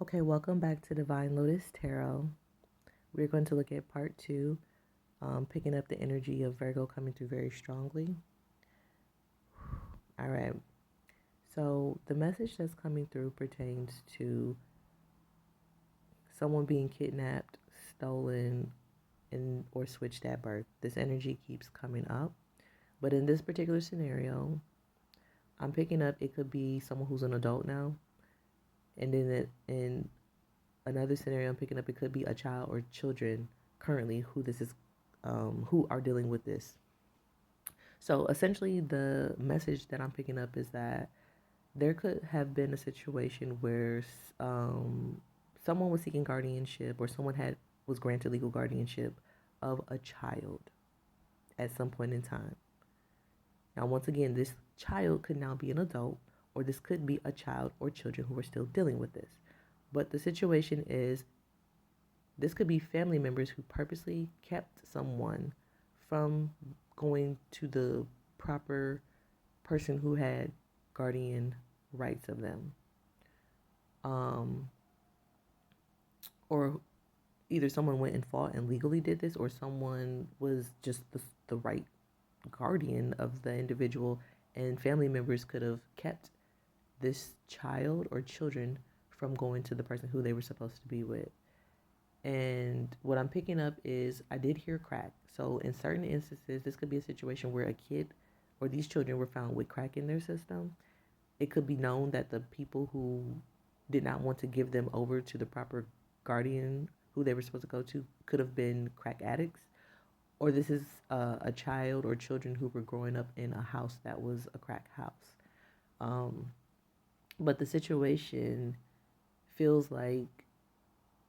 Okay, welcome back to Divine Lotus Tarot. We're going to look at part two, picking up the energy of Virgo coming through very strongly. All right, so the message that's coming through pertains to someone being kidnapped, stolen, and or switched at birth. This energy keeps coming up, but in this particular scenario, I'm picking up it could be someone who's an adult now, and then in another scenario I'm picking up it could be a child or children currently who are dealing with this. So essentially, the message that I'm picking up is that there could have been a situation where someone was seeking guardianship, or someone had was granted legal guardianship of a child at some point in time. Now, once again, this child could now be an adult, or this could be a child or children who are still dealing with this. But the situation is, this could be family members who purposely kept someone from going to the proper person who had guardian rights of them. Um, or either someone went and fought and legally did this, or someone was just the right guardian of the individual, and family members could have kept this child or children from going to the person who they were supposed to be with. And what I'm picking up is I did hear crack. So in certain instances, this could be a situation where a kid or these children were found with crack in their system. It could be known that the people who did not want to give them over to the proper guardian who they were supposed to go to could have been crack addicts. Or this is a child or children who were growing up in a house that was a crack house. Um, but the situation feels like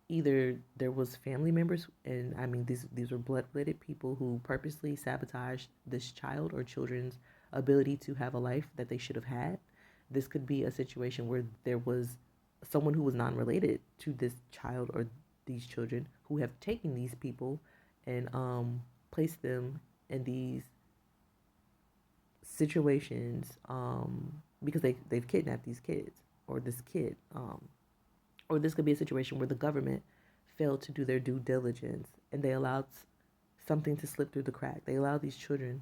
either there was family members, and I mean these were blood-related people who purposely sabotaged this child or children's ability to have a life that they should have had. This could be a situation where there was someone who was non-related to this child or these children who have taken these people and placed them in these situations because they've kidnapped these kids or this kid. Or this could be a situation where the government failed to do their due diligence and they allowed something to slip through the crack. They allowed these children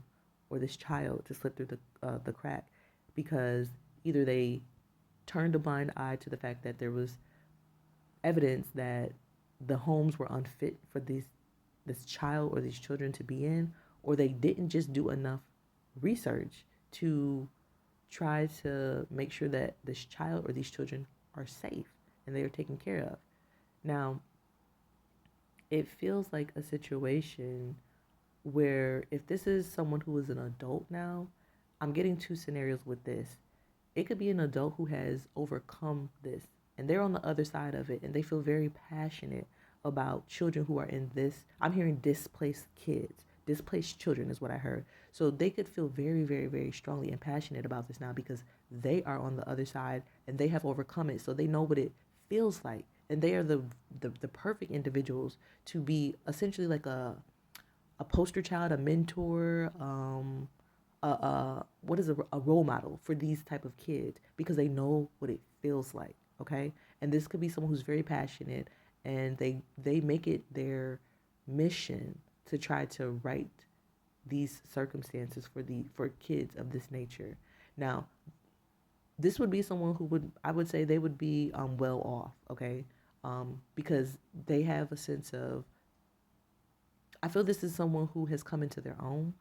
or this child to slip through the crack because either they turned a blind eye to the fact that there was evidence that the homes were unfit for this child or these children to be in, or they didn't just do enough research to try to make sure that this child or these children are safe and they are taken care of. Now, it feels like a situation where if this is someone who is an adult now, I'm getting two scenarios with this. It could be an adult who has overcome this and they're on the other side of it and they feel very passionate about children who are in this. I'm hearing displaced kids. Displaced children is what I heard. So they could feel very, very, very strongly and passionate about this now because they are on the other side and they have overcome it. So they know what it feels like. And they are the perfect individuals to be essentially like a poster child, a mentor, what is a role model for these type of kids because they know what it feels like. Okay, and this could be someone who's very passionate, and they make it their mission to try to right these circumstances for kids of this nature. Now, this would be someone who would, I would say they would be well off. Okay, because they have a sense of, I feel this is someone who has come into their own.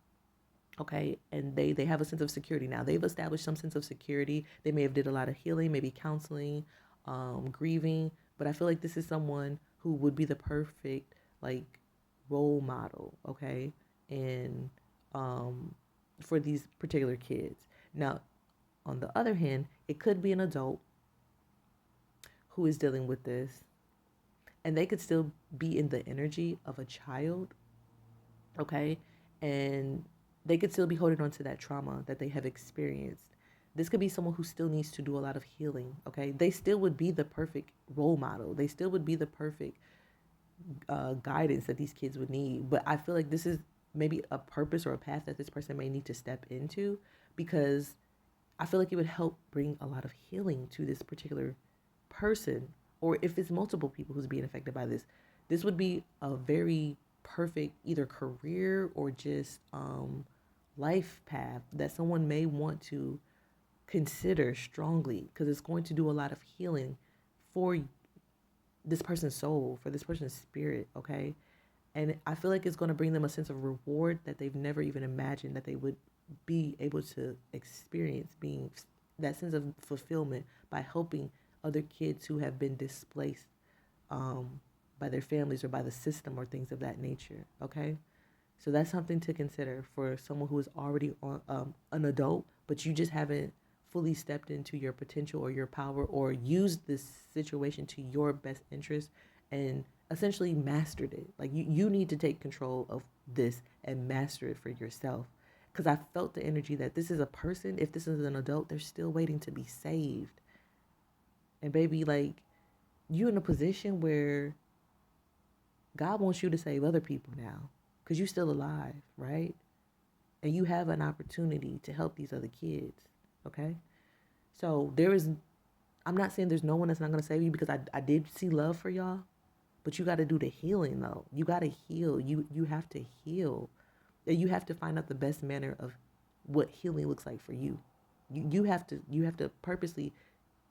Okay, and they have a sense of security now. They've established some sense of security. They may have did a lot of healing, maybe counseling, grieving, but I feel like this is someone who would be the perfect like role model. Okay, and um, for these particular kids. Now, on the other hand, it could be an adult who is dealing with this, and they could still be in the energy of a child. Okay, and they could still be holding on to that trauma that they have experienced. This could be someone who still needs to do a lot of healing. Okay, they still would be the perfect role model. They still would be the perfect guidance that these kids would need. But I feel like this is maybe a purpose or a path that this person may need to step into, because I feel like it would help bring a lot of healing to this particular person or if it's multiple people who's being affected by this, this would be a very perfect either career or just life path that someone may want to consider strongly, because it's going to do a lot of healing for this person's soul, for this person's spirit, okay? And I feel like it's going to bring them a sense of reward that they've never even imagined that they would be able to experience, being that sense of fulfillment by helping other kids who have been displaced by their families or by the system or things of that nature, okay? So that's something to consider for someone who is already an adult, but you just haven't fully stepped into your potential or your power or used this situation to your best interest and essentially mastered it. Like you need to take control of this and master it for yourself. Because I felt the energy that this is a person, if this is an adult, they're still waiting to be saved. And baby, like, you in a position where God wants you to save other people now because you're still alive, right? And you have an opportunity to help these other kids, okay? So I'm not saying there's no one that's not going to save you, because I did see love for y'all, but you got to do the healing, though. You got to heal. You have to heal. You have to find out the best manner of what healing looks like for you. You have to purposely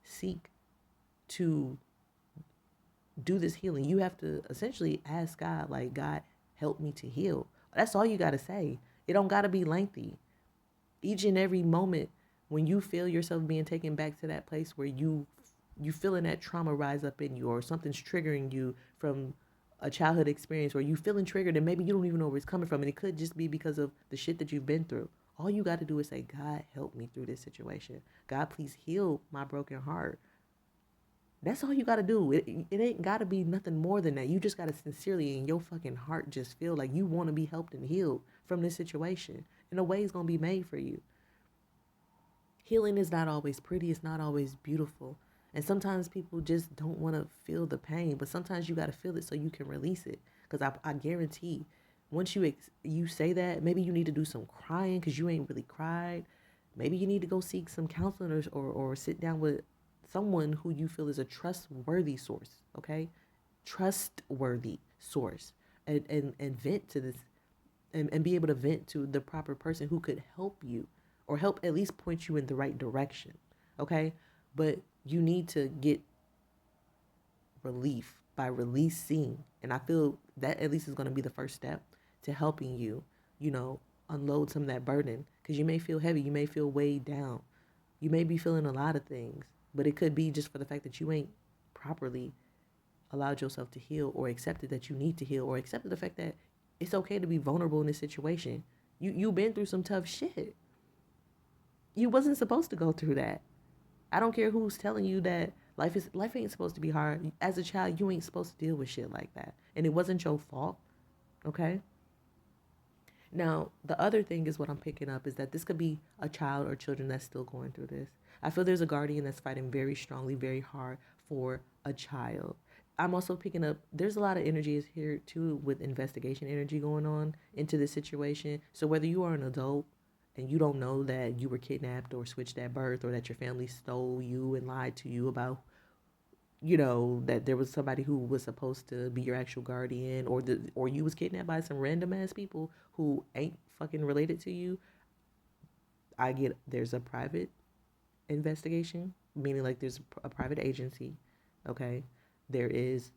seek to do this healing. You have to essentially ask God, like, God, help me to heal. That's all you got to say. It don't got to be lengthy. Each and every moment when you feel yourself being taken back to that place where you feeling that trauma rise up in you, or something's triggering you from a childhood experience, or you feeling triggered and maybe you don't even know where it's coming from, and it could just be because of the shit that you've been through. All you got to do is say, God, help me through this situation. God, please heal my broken heart. That's all you got to do. It ain't got to be nothing more than that. You just got to sincerely in your fucking heart just feel like you want to be helped and healed from this situation. And a way is going to be made for you. Healing is not always pretty. It's not always beautiful. And sometimes people just don't want to feel the pain. But sometimes you got to feel it so you can release it. Because I guarantee, once you say that, maybe you need to do some crying because you ain't really cried. Maybe you need to go seek some counselors or sit down with someone who you feel is a trustworthy source, okay? Trustworthy source. And vent to this and be able to vent to the proper person who could help you or help at least point you in the right direction, okay? But you need to get relief by releasing. And I feel that at least is going to be the first step to helping you, unload some of that burden. Because you may feel heavy. You may feel weighed down. You may be feeling a lot of things. But it could be just for the fact that you ain't properly allowed yourself to heal, or accepted that you need to heal, or accepted the fact that it's okay to be vulnerable in this situation. You've been through some tough shit. You wasn't supposed to go through that. I don't care who's telling you that life ain't supposed to be hard. As a child, you ain't supposed to deal with shit like that. And it wasn't your fault. Okay? Now, the other thing is what I'm picking up is that this could be a child or children that's still going through this. I feel there's a guardian that's fighting very strongly, very hard for a child. I'm also picking up, there's a lot of energies here too with investigation energy going on into this situation. So whether you are an adult and you don't know that you were kidnapped or switched at birth, or that your family stole you and lied to you about, that there was somebody who was supposed to be your actual guardian, or you was kidnapped by some random ass people who ain't fucking related to you. I get there's a private investigation, meaning like there's a private agency, okay? There is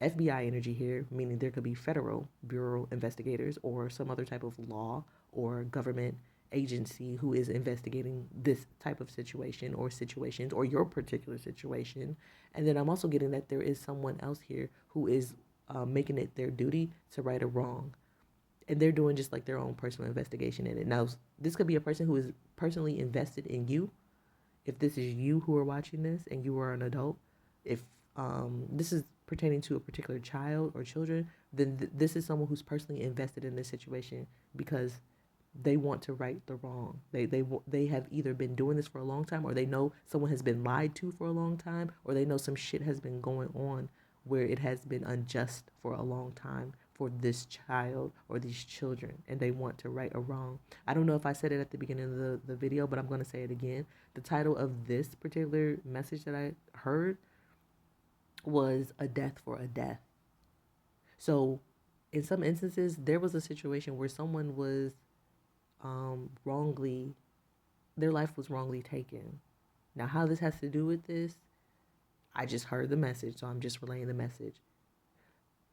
FBI energy here, meaning there could be federal bureau investigators or some other type of law or government agency who is investigating this type of situation or situations or your particular situation. And then I'm also getting that there is someone else here who is making it their duty to right a wrong. And they're doing just like their own personal investigation in it. Now, this could be a person who is personally invested in you. If this is you who are watching this and you are an adult, if this is pertaining to a particular child or children, then this is someone who's personally invested in this situation because they want to right the wrong. They have either been doing this for a long time, or they know someone has been lied to for a long time, or they know some shit has been going on where it has been unjust for a long time for this child or these children, and they want to right a wrong. I don't know if I said it at the beginning of the video, but I'm going to say it again. The title of this particular message that I heard was a death for a death. So, in some instances, there was a situation where someone was wrongly, their life was wrongly taken. Now, how this has to do with this, I just heard the message, so I'm just relaying the message.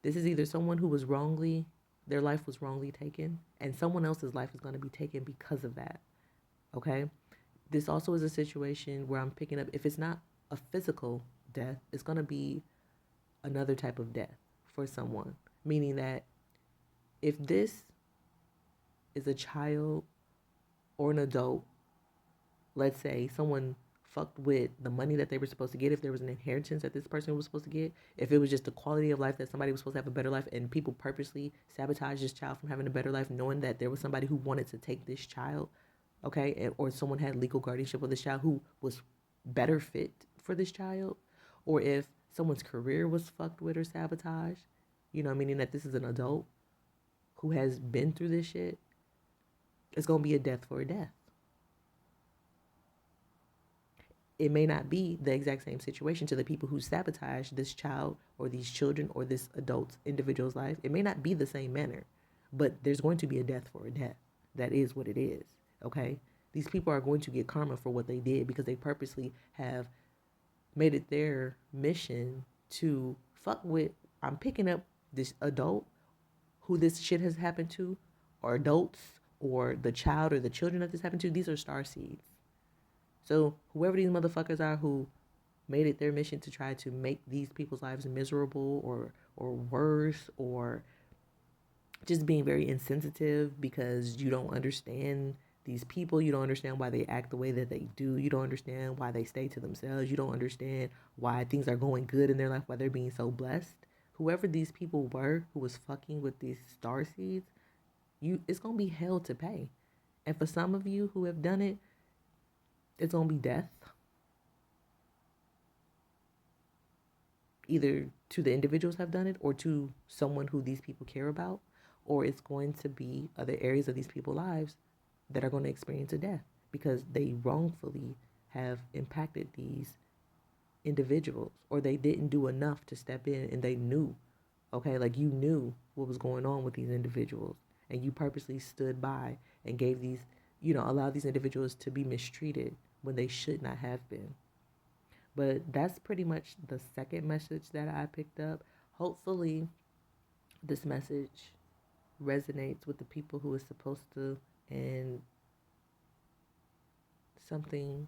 This is either someone who was wrongly, their life was wrongly taken, and someone else's life is going to be taken because of that. Okay? This also is a situation where I'm picking up, if it's not a physical death, it's going to be another type of death for someone. Meaning that if this is a child or an adult, let's say someone fucked with the money that they were supposed to get, if there was an inheritance that this person was supposed to get, if it was just the quality of life that somebody was supposed to have a better life, and people purposely sabotage this child from having a better life, knowing that there was somebody who wanted to take this child, okay, or someone had legal guardianship of this child who was better fit for this child, or if someone's career was fucked with or sabotaged, meaning that this is an adult who has been through this shit, it's gonna be a death for a death. It may not be the exact same situation to the people who sabotage this child or these children or this adult individual's life. It may not be the same manner, but there's going to be a death for a death. That is what it is. Okay? These people are going to get karma for what they did because they purposely have made it their mission to fuck with. I'm picking up this adult who this shit has happened to, or adults, or the child or the children that this happened to. These are star seeds. So whoever these motherfuckers are who made it their mission to try to make these people's lives miserable or worse, or just being very insensitive because you don't understand these people, you don't understand why they act the way that they do, you don't understand why they stay to themselves, you don't understand why things are going good in their life, why they're being so blessed. Whoever these people were who was fucking with these star seeds, it's gonna be hell to pay. And for some of you who have done it, it's gonna be death, either to the individuals have done it or to someone who these people care about, or it's going to be other areas of these people's lives that are going to experience a death because they wrongfully have impacted these individuals, or they didn't do enough to step in and they knew, okay, like you knew what was going on with these individuals and you purposely stood by and gave these, allowed these individuals to be mistreated when they should not have been. But that's pretty much the second message that I picked up. Hopefully, this message resonates with the people who is supposed to, and something